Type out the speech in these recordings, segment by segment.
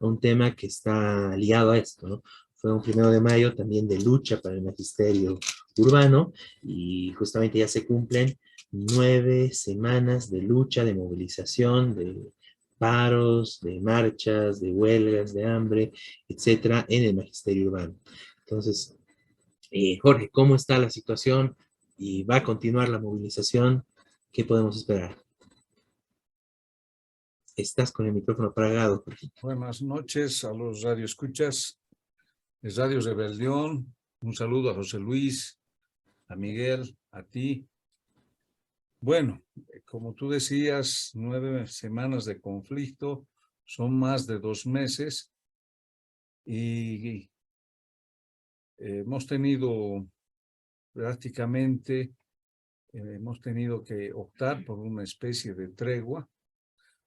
a un tema que está ligado a esto, ¿no? Fue un 1 de mayo también de lucha para el magisterio urbano y justamente ya se cumplen 9 semanas de lucha, de movilización, de paros, de marchas, de huelgas, de hambre, etcétera, en el magisterio urbano. Entonces, Jorge, ¿cómo está la situación? ¿Y va a continuar la movilización? ¿Qué podemos esperar? Estás con el micrófono apagado, Jorge. Buenas noches a los radioescuchas de Radio Rebelión. Un saludo a José Luis, a Miguel, a ti. Bueno, como tú decías, 9 semanas de conflicto, son más de 2 meses y hemos tenido prácticamente, hemos tenido que optar por una especie de tregua,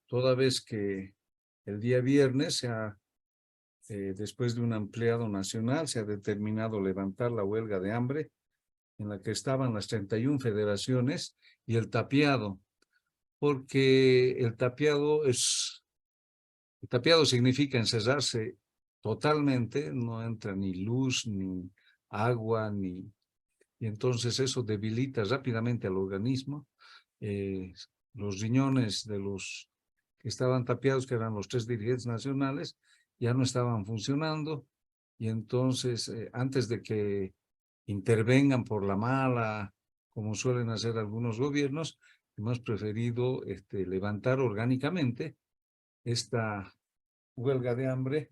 toda vez que el día viernes después de un ampliado nacional, se ha determinado levantar la huelga de hambre en la que estaban las 31 federaciones y el tapiado, porque el tapiado significa encerrarse totalmente, no entra ni luz, ni agua, y entonces eso debilita rápidamente al organismo. Los riñones de los que estaban tapiados, que eran los 3 dirigentes nacionales, ya no estaban funcionando, y entonces antes de que intervengan por la mala, como suelen hacer algunos gobiernos, hemos preferido levantar orgánicamente esta huelga de hambre,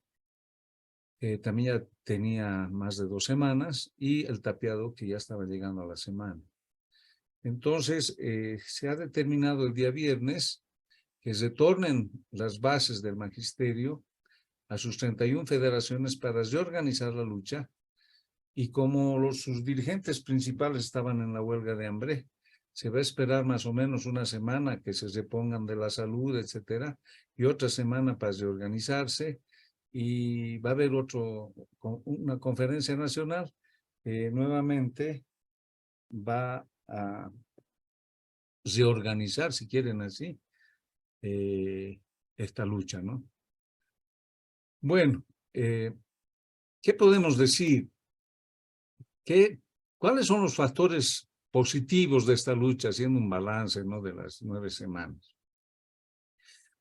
que también ya tenía más de 2 semanas, y el tapiado que ya estaba llegando a la semana. Entonces, se ha determinado el día viernes que retornen las bases del magisterio a sus 31 federaciones para reorganizar la lucha, y como sus dirigentes principales estaban en la huelga de hambre, se va a esperar más o menos una semana que se repongan de la salud, etcétera, y otra semana para reorganizarse, y va a haber una conferencia nacional que nuevamente va a reorganizar, si quieren así, esta lucha, ¿no? Bueno, ¿qué podemos decir? ¿Cuáles son los factores positivos de esta lucha, haciendo un balance, ¿no?, de las 9 semanas?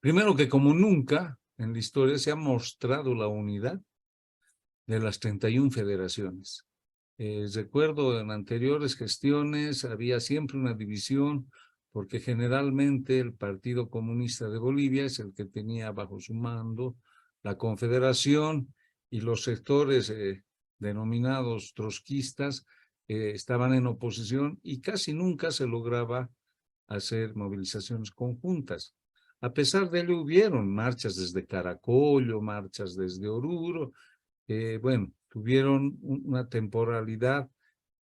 Primero, que como nunca en la historia se ha mostrado la unidad de las 31 federaciones. Recuerdo en anteriores gestiones había siempre una división, porque generalmente el Partido Comunista de Bolivia es el que tenía bajo su mando la Confederación, y los sectores denominados trotskistas estaban en oposición, y casi nunca se lograba hacer movilizaciones conjuntas. A pesar de ello, hubieron marchas desde Caracollo, marchas desde Oruro, bueno, tuvieron una temporalidad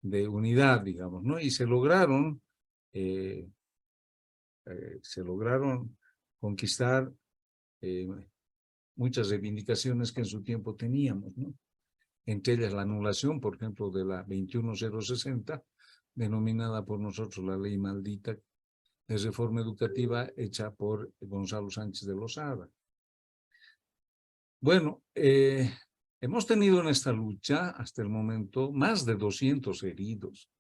de unidad, digamos, ¿no? Y se lograron conquistar muchas reivindicaciones que en su tiempo teníamos, ¿no? Entre ellas la anulación, por ejemplo, de la 21060, denominada por nosotros la ley maldita de reforma educativa hecha por Gonzalo Sánchez de Lozada. Bueno, hemos tenido en esta lucha hasta el momento más de 200 heridos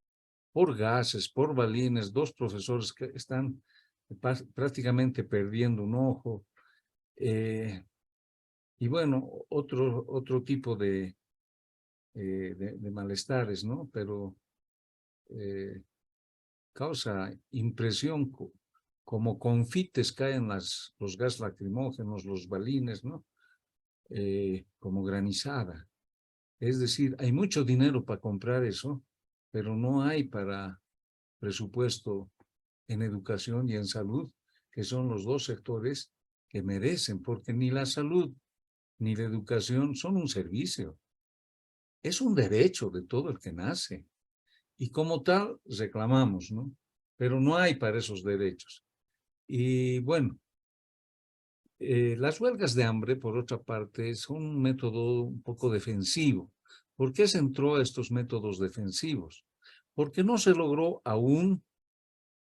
por gases, por balines, 2 profesores que están prácticamente perdiendo un ojo, y bueno, otro tipo de malestares, ¿no? Pero causa impresión como confites caen los gas lacrimógenos, los balines, ¿no? Como granizada. Es decir, hay mucho dinero para comprar eso, pero no hay para presupuesto en educación y en salud, que son los 2 sectores que merecen, porque ni la salud ni la educación son un servicio, es un derecho de todo el que nace, y como tal reclamamos, ¿no? Pero no hay para esos derechos. Y bueno, las huelgas de hambre, por otra parte, son un método un poco defensivo. ¿Por qué se entró a estos métodos defensivos? Porque no se logró aún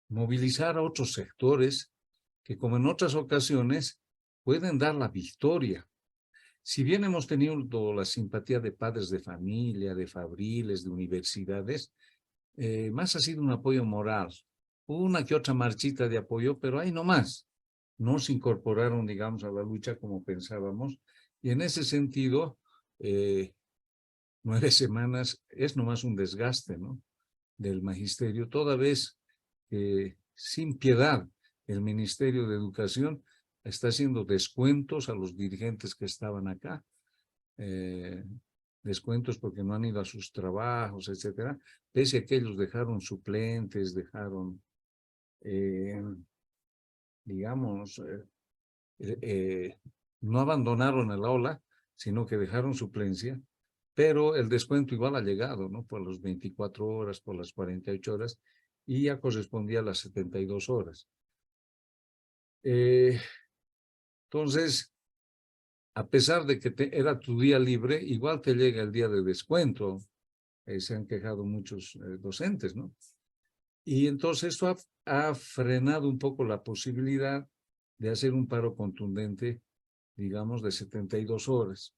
movilizar a otros sectores que, como en otras ocasiones, pueden dar la victoria. si bien hemos tenido la simpatía de padres de familia, de fabriles, de universidades, más ha sido un apoyo moral. Hubo una que otra marchita de apoyo, pero ahí no más. No se incorporaron, digamos, a la lucha como pensábamos. Y en ese sentido, 9 semanas es nomás un desgaste, ¿no?, del magisterio, toda vez que sin piedad el Ministerio de Educación está haciendo descuentos a los dirigentes que estaban acá, descuentos porque no han ido a sus trabajos, etcétera, pese a que ellos dejaron suplentes, dejaron, digamos, no abandonaron el aula, sino que dejaron suplencia, pero el descuento igual ha llegado, ¿no?, por las 24 horas, por las 48 horas, y ya correspondía a las 72 horas. Entonces, a pesar de que era tu día libre, igual te llega el día de descuento. Se han quejado muchos docentes, ¿no? Y entonces esto ha frenado un poco la posibilidad de hacer un paro contundente, digamos, de 72 horas.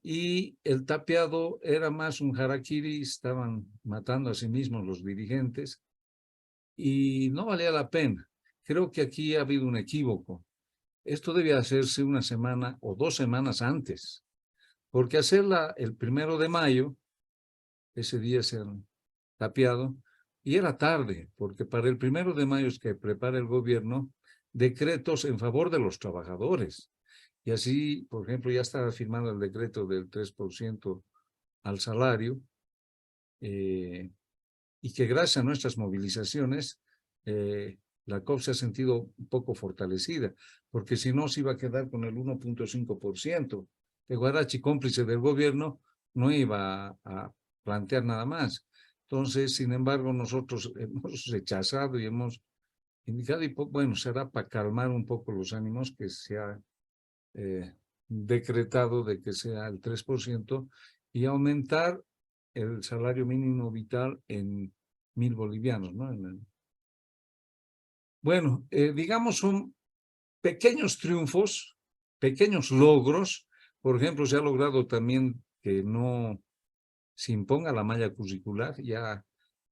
Y el tapeado era más un harakiri, estaban matando a sí mismos los dirigentes, y no valía la pena. Creo que aquí ha habido un equívoco. Esto debía hacerse una semana o 2 semanas antes, porque hacerla el 1 de mayo, ese día se han tapeado, y era tarde, porque para el 1 de mayo es que prepara el gobierno decretos en favor de los trabajadores. Y así, por ejemplo, ya estaba firmado el decreto del 3% al salario, y que gracias a nuestras movilizaciones, la COP se ha sentido un poco fortalecida, porque si no se iba a quedar con el 1.5%. Huarachi, cómplice del gobierno, no iba a plantear nada más. Entonces, sin embargo, nosotros hemos rechazado y hemos indicado, y bueno, será para calmar un poco los ánimos, que se ha decretado de que sea el 3% y aumentar el salario mínimo vital en 1.000 bolivianos, ¿no? Bueno, digamos, son pequeños triunfos, pequeños logros. Por ejemplo, se ha logrado también que no se imponga la malla curricular, ya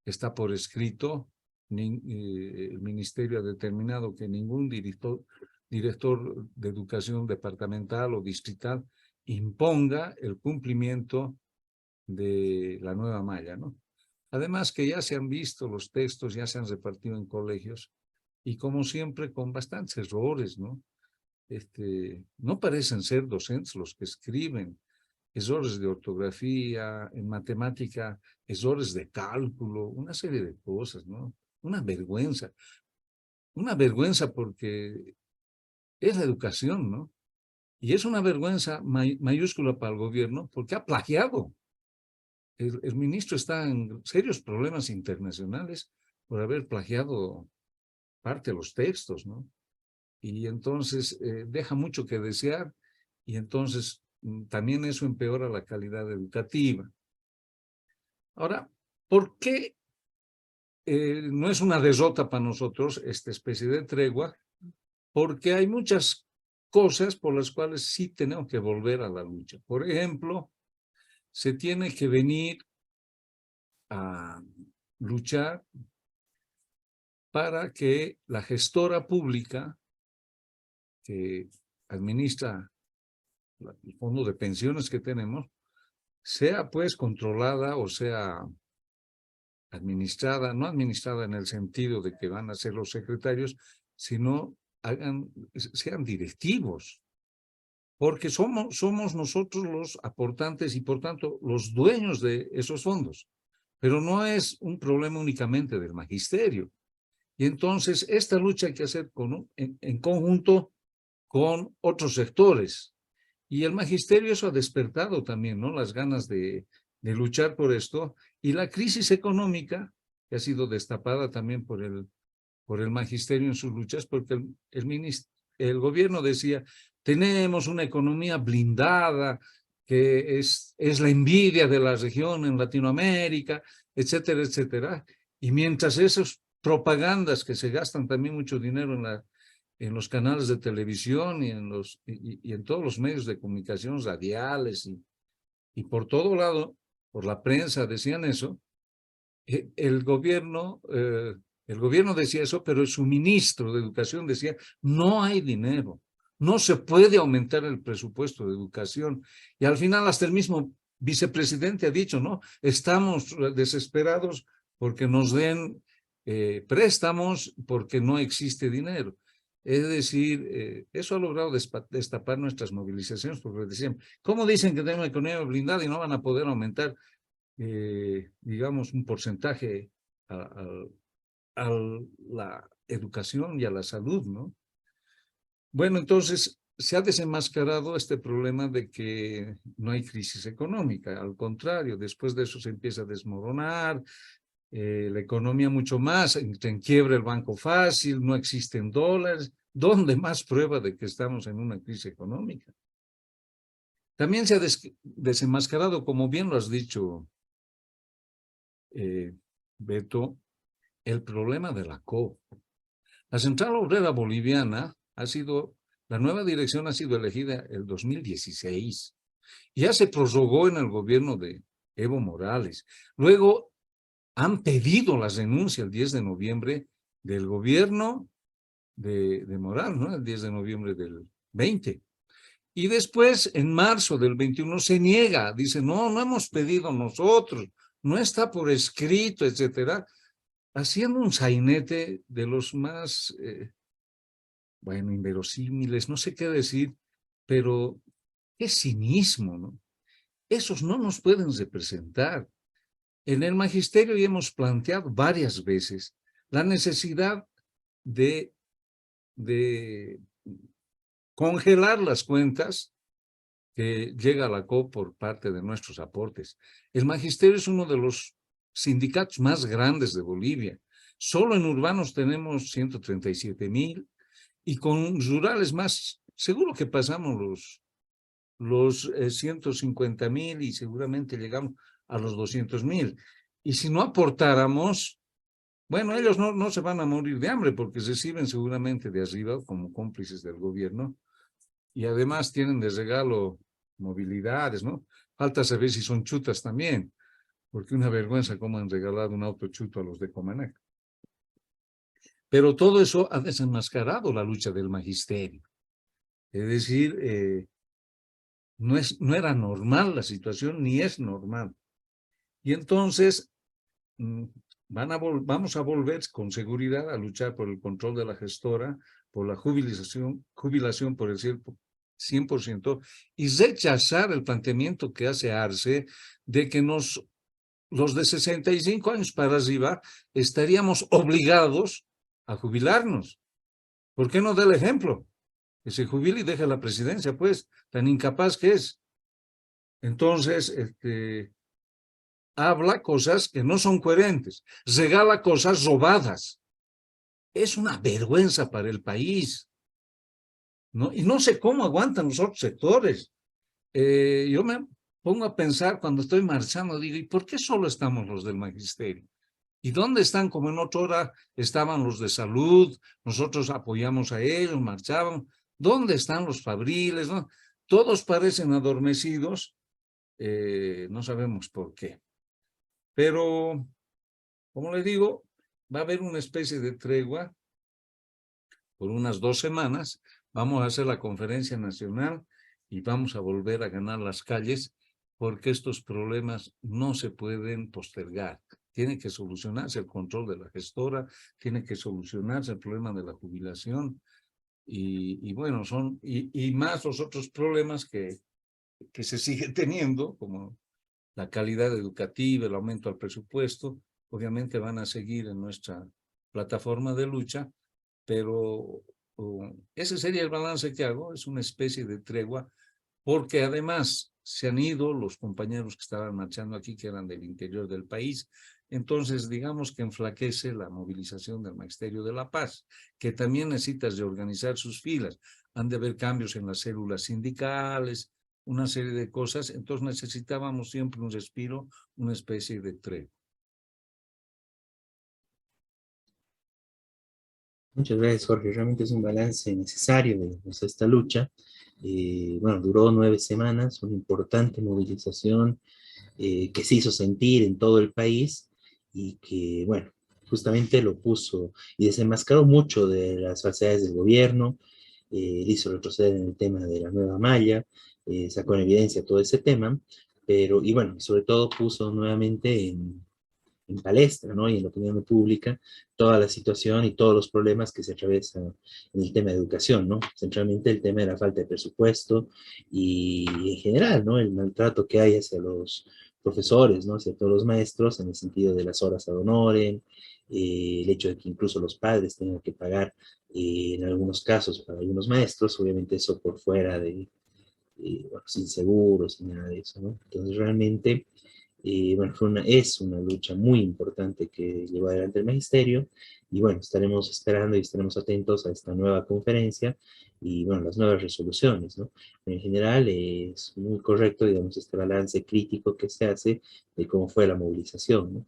está por escrito, el ministerio ha determinado que ningún director de educación departamental o distrital imponga el cumplimiento de la nueva malla, ¿no? Además que ya se han visto los textos, ya se han repartido en colegios, y como siempre con bastantes errores, ¿no? No parecen ser docentes los que escriben, errores de ortografía, en matemática, errores de cálculo, una serie de cosas, ¿no? Una vergüenza porque es la educación, ¿no? Y es una vergüenza mayúscula para el gobierno porque ha plagiado. El ministro está en serios problemas internacionales por haber plagiado parte de los textos, ¿no? Y entonces deja mucho que desear, y entonces también eso empeora la calidad educativa. Ahora, ¿por qué no es una derrota para nosotros esta especie de tregua? Porque hay muchas cosas por las cuales sí tenemos que volver a la lucha. Por ejemplo, se tiene que venir a luchar para que la gestora pública que administra el fondo de pensiones que tenemos sea pues controlada, o sea administrada, no administrada en el sentido de que van a ser los secretarios, sino sean directivos, porque somos nosotros los aportantes y por tanto los dueños de esos fondos. Pero no es un problema únicamente del magisterio. Y entonces esta lucha hay que hacer en conjunto con otros sectores. Y el magisterio eso ha despertado también, ¿no?, las ganas de luchar por esto. Y la crisis económica, que ha sido destapada también por el magisterio en sus luchas, porque el gobierno decía, tenemos una economía blindada, que es la envidia de la región en Latinoamérica, etcétera, etcétera. Y mientras esas propagandas que se gastan también mucho dinero en los canales de televisión y en todos los medios de comunicación radiales y por todo lado, por la prensa decían eso. El gobierno decía eso, pero su ministro de Educación decía, no hay dinero, no se puede aumentar el presupuesto de educación. Y al final hasta el mismo vicepresidente ha dicho, ¿no? Estamos desesperados porque nos den préstamos porque no existe dinero. Es decir, eso ha logrado destapar nuestras movilizaciones, porque decían, ¿cómo dicen que tienen una economía blindada y no van a poder aumentar digamos, un porcentaje a la educación y a la salud, ¿no? Bueno, entonces se ha desenmascarado este problema de que no hay crisis económica. Al contrario, después de eso se empieza a desmoronar, la economía mucho más, entra en quiebra el banco fácil, no existen dólares. ¿Dónde más prueba de que estamos en una crisis económica? También se ha desenmascarado, como bien lo has dicho, Beto, el problema de la COP. La Central Obrera Boliviana la nueva dirección ha sido elegida el 2016. Ya se prorrogó en el gobierno de Evo Morales. Luego han pedido la renuncia el 10 de noviembre del gobierno de Morales, ¿no? El 10 de noviembre del 20. Y después, en marzo del 21, se niega. Dice, no, no hemos pedido nosotros, no está por escrito, etcétera, haciendo un sainete de los más, bueno, inverosímiles, no sé qué decir, pero qué cinismo, ¿no? Esos no nos pueden representar. En el magisterio ya hemos planteado varias veces la necesidad de congelar las cuentas que llega a la COP por parte de nuestros aportes. El magisterio es uno de los sindicatos más grandes de Bolivia. Solo en urbanos tenemos 137,000 y con rurales más, seguro que pasamos los 150,000 y seguramente llegamos a los 200,000. Y si no aportáramos, bueno, ellos no se van a morir de hambre porque reciben seguramente de arriba como cómplices del gobierno y además tienen de regalo movilidades, ¿no? Falta saber si son chutas también, porque una vergüenza cómo han regalado un auto chuto a los de Comanac. Pero todo eso ha desenmascarado la lucha del magisterio. Es decir, no era normal la situación, ni es normal. Y entonces vamos a volver con seguridad a luchar por el control de la gestora, por la jubilación por el 100%, y rechazar el planteamiento que hace Arce de que los de 65 años para arriba estaríamos obligados a jubilarnos. ¿Por qué no da el ejemplo? Que se jubile y deje la presidencia, pues, tan incapaz que es. Entonces, habla cosas que no son coherentes, regala cosas robadas. Es una vergüenza para el país, ¿no? Y no sé cómo aguantan los otros sectores. Yo me pongo a pensar cuando estoy marchando, digo, ¿y por qué solo estamos los del magisterio? ¿Y dónde están? Como en otra hora estaban los de salud, nosotros apoyamos a ellos, marchaban. ¿Dónde están los fabriles? ¿No? Todos parecen adormecidos, no sabemos por qué. Pero, como les digo, va a haber una especie de tregua por unas 2 semanas. Vamos a hacer la conferencia nacional y vamos a volver a ganar las calles porque estos problemas no se pueden postergar. Tiene que solucionarse el control de la gestora, tiene que solucionarse el problema de la jubilación y bueno, y más los otros problemas que se siguen teniendo, como la calidad educativa, el aumento al presupuesto, obviamente van a seguir en nuestra plataforma de lucha, pero ese sería el balance que hago, es una especie de tregua, porque además se han ido los compañeros que estaban marchando aquí, que eran del interior del país, entonces digamos que enflaquece la movilización del Magisterio de la Paz, que también necesita reorganizar sus filas, han de haber cambios en las células sindicales, una serie de cosas, entonces necesitábamos siempre un respiro, una especie de tregua. Muchas gracias, Jorge. Realmente es un balance necesario de esta lucha. Bueno, duró 9 semanas, una importante movilización que se hizo sentir en todo el país y que, bueno, justamente lo puso y desenmascaró mucho de las falsedades del gobierno, hizo retroceder en el tema de la nueva malla, sacó en evidencia todo ese tema, pero, y bueno, sobre todo puso nuevamente en palestra, ¿no? Y en la opinión pública toda la situación y todos los problemas que se atraviesan en el tema de educación, ¿no? Centralmente el tema de la falta de presupuesto y en general, ¿no? El maltrato que hay hacia los profesores, ¿no? Hacia todos los maestros en el sentido de las horas ad honorem, el hecho de que incluso los padres tengan que pagar en algunos casos para algunos maestros, obviamente eso por fuera de, bueno, sin seguros, sin nada de eso, ¿no? Entonces realmente bueno, es una lucha muy importante que llevó adelante el magisterio y bueno, estaremos esperando y estaremos atentos a esta nueva conferencia y bueno, las nuevas resoluciones, ¿no? En general es muy correcto, digamos, este balance crítico que se hace de cómo fue la movilización, ¿no?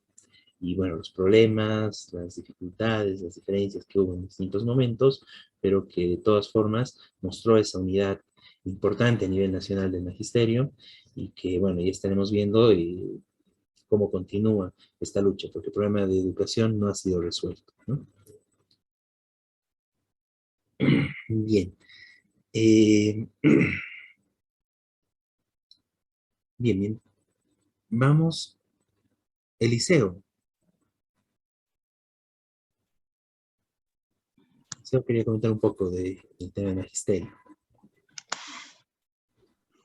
Y bueno, los problemas, las dificultades, las diferencias que hubo en distintos momentos, pero que de todas formas mostró esa unidad importante a nivel nacional del magisterio y que bueno, ya estaremos viendo cómo continúa esta lucha, porque el problema de educación no ha sido resuelto, ¿no? Bien. Eh, bien, bien. Vamos, Eliseo. Eliseo quería comentar un poco del tema de magisterio.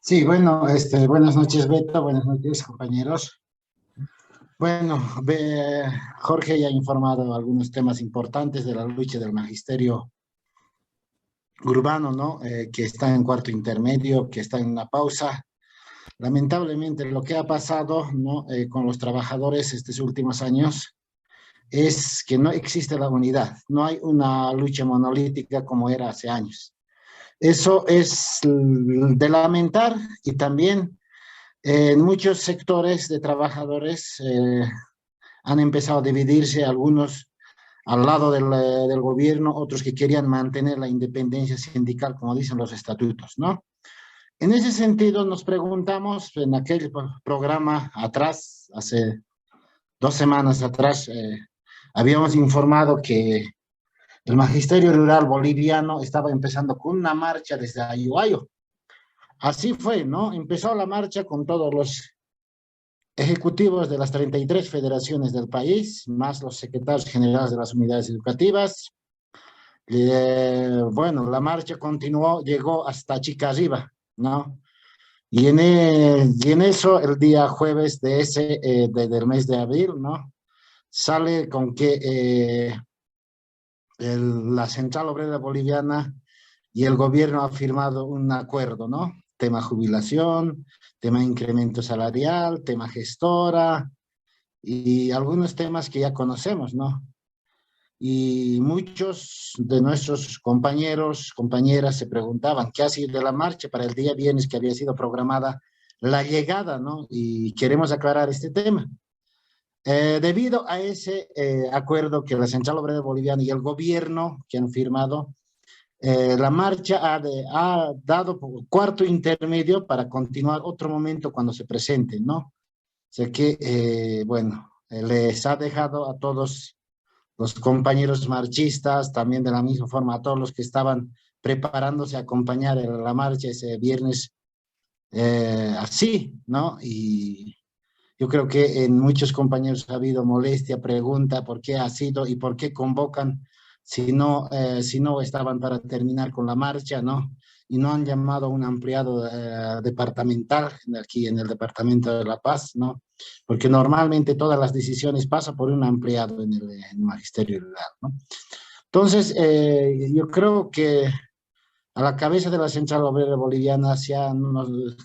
Sí, bueno, buenas noches, Beto, buenas noches, compañeros. Bueno, Jorge ya ha informado algunos temas importantes de la lucha del magisterio urbano, ¿no? Que está en cuarto intermedio, que está en una pausa. Lamentablemente, lo que ha pasado, ¿no? Con los trabajadores estos últimos años es que no existe la unidad, no hay una lucha monolítica como era hace años. Eso es de lamentar y también en muchos sectores de trabajadores han empezado a dividirse, algunos al lado del gobierno, otros que querían mantener la independencia sindical, como dicen los estatutos, ¿no? En ese sentido, nos preguntamos en aquel programa atrás, hace 2 semanas atrás, habíamos informado que el Magisterio Rural Boliviano estaba empezando con una marcha desde Ayoayo. Así fue, ¿no? Empezó la marcha con todos los ejecutivos de las 33 federaciones del país, más los secretarios generales de las unidades educativas. Bueno, la marcha continuó, llegó hasta Chicarriba, ¿no? Y en eso, el día jueves del mes de abril, ¿no? Sale con que la Central Obrera Boliviana y el gobierno ha firmado un acuerdo, ¿no? Tema jubilación, tema incremento salarial, tema gestora y algunos temas que ya conocemos, ¿no? Y muchos de nuestros compañeros, compañeras se preguntaban qué ha sido de la marcha para el día viernes que había sido programada la llegada, ¿no? Y queremos aclarar este tema. Debido a ese acuerdo que la Central Obrera Boliviana y el gobierno que han firmado, la marcha ha dado cuarto intermedio para continuar otro momento cuando se presente, ¿no? Sé que, bueno, les ha dejado a todos los compañeros marchistas, también de la misma forma a todos los que estaban preparándose a acompañar en la marcha ese viernes, así, ¿no? Y yo creo que en muchos compañeros ha habido molestia, pregunta por qué ha sido y por qué convocan si no estaban para terminar con la marcha, ¿no? Y no han llamado a un ampliado departamental aquí en el Departamento de La Paz, ¿no? Porque normalmente todas las decisiones pasan por un ampliado en el Magisterio Rural, ¿no? Entonces, yo creo que a la cabeza de la Central Obrera Boliviana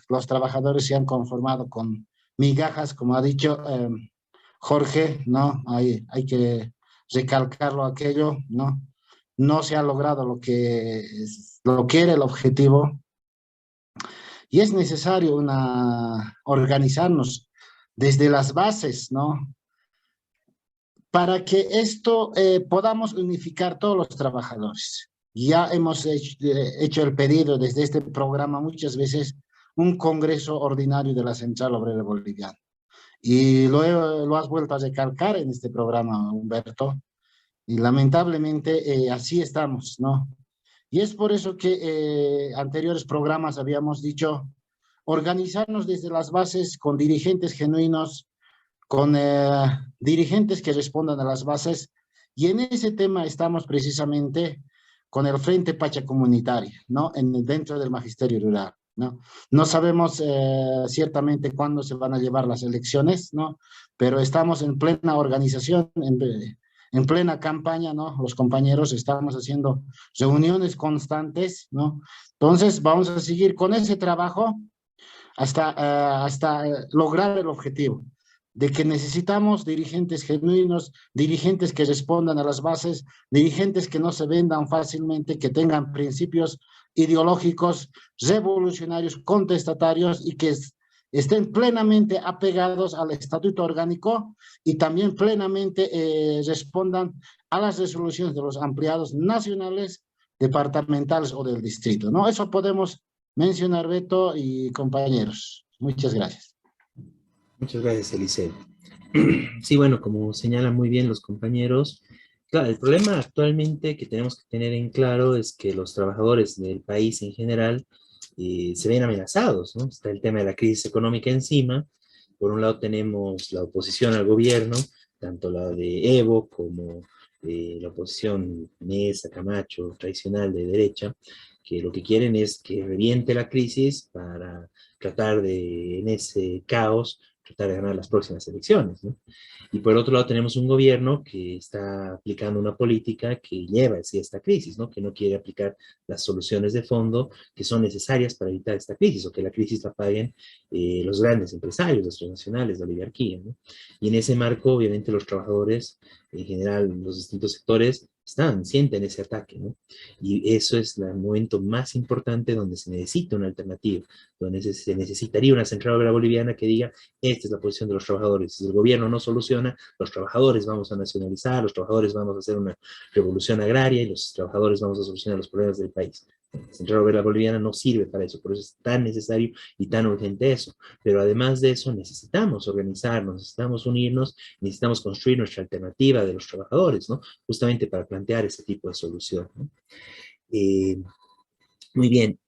los trabajadores se han conformado con migajas, como ha dicho Jorge, ¿no? Hay que recalcarlo aquello, ¿no? No se ha logrado lo que era el objetivo y es necesario organizarnos desde las bases, ¿no? para que esto podamos unificar todos los trabajadores. Ya hemos hecho el pedido desde este programa muchas veces, un congreso ordinario de la Central Obrera Boliviana. Y lo has vuelto a recalcar en este programa, Humberto, y lamentablemente así estamos, ¿no? Y es por eso que anteriores programas habíamos dicho organizarnos desde las bases con dirigentes genuinos, con dirigentes que respondan a las bases, y en ese tema estamos precisamente con el Frente Pacha Comunitario, ¿no? Dentro del Magisterio Rural, ¿no? No sabemos ciertamente cuándo se van a llevar las elecciones, ¿no? Pero estamos en plena organización, en plena campaña, ¿no? Los compañeros estamos haciendo reuniones constantes, ¿no? Entonces vamos a seguir con ese trabajo hasta lograr el objetivo de que necesitamos dirigentes genuinos, dirigentes que respondan a las bases, dirigentes que no se vendan fácilmente, que tengan principios ideológicos, revolucionarios, contestatarios y que estén plenamente apegados al estatuto orgánico y también plenamente respondan a las resoluciones de los ampliados nacionales, departamentales o del distrito, ¿no? Eso podemos mencionar, Beto y compañeros. Muchas gracias. Muchas gracias, Eliseo. Sí, bueno, como señalan muy bien los compañeros, claro, el problema actualmente que tenemos que tener en claro es que los trabajadores del país en general se ven amenazados, ¿no? Está el tema de la crisis económica encima. Por un lado tenemos la oposición al gobierno, tanto la de Evo como la oposición Mesa, Camacho, tradicional de derecha, que lo que quieren es que reviente la crisis para tratar de, en ese caos, tratar de ganar las próximas elecciones, ¿no? Y por otro lado tenemos un gobierno que está aplicando una política que lleva hacia esta crisis, ¿no? Que no quiere aplicar las soluciones de fondo que son necesarias para evitar esta crisis, o que la crisis la paguen los grandes empresarios, los transnacionales, la oligarquía, ¿no? Y en ese marco, obviamente, los trabajadores, en general, los distintos sectores, sienten ese ataque, ¿no? Y eso es el momento más importante donde se necesita una alternativa, donde se necesitaría una central obrera boliviana que diga, esta es la posición de los trabajadores. Si el gobierno no soluciona, los trabajadores vamos a nacionalizar, los trabajadores vamos a hacer una revolución agraria y los trabajadores vamos a solucionar los problemas del país. La central obrera boliviana no sirve para eso, por eso es tan necesario y tan urgente eso. Pero además de eso, necesitamos organizarnos, necesitamos unirnos, necesitamos construir nuestra alternativa de los trabajadores, ¿no? Justamente para plantear ese tipo de solución, ¿no? Muy bien.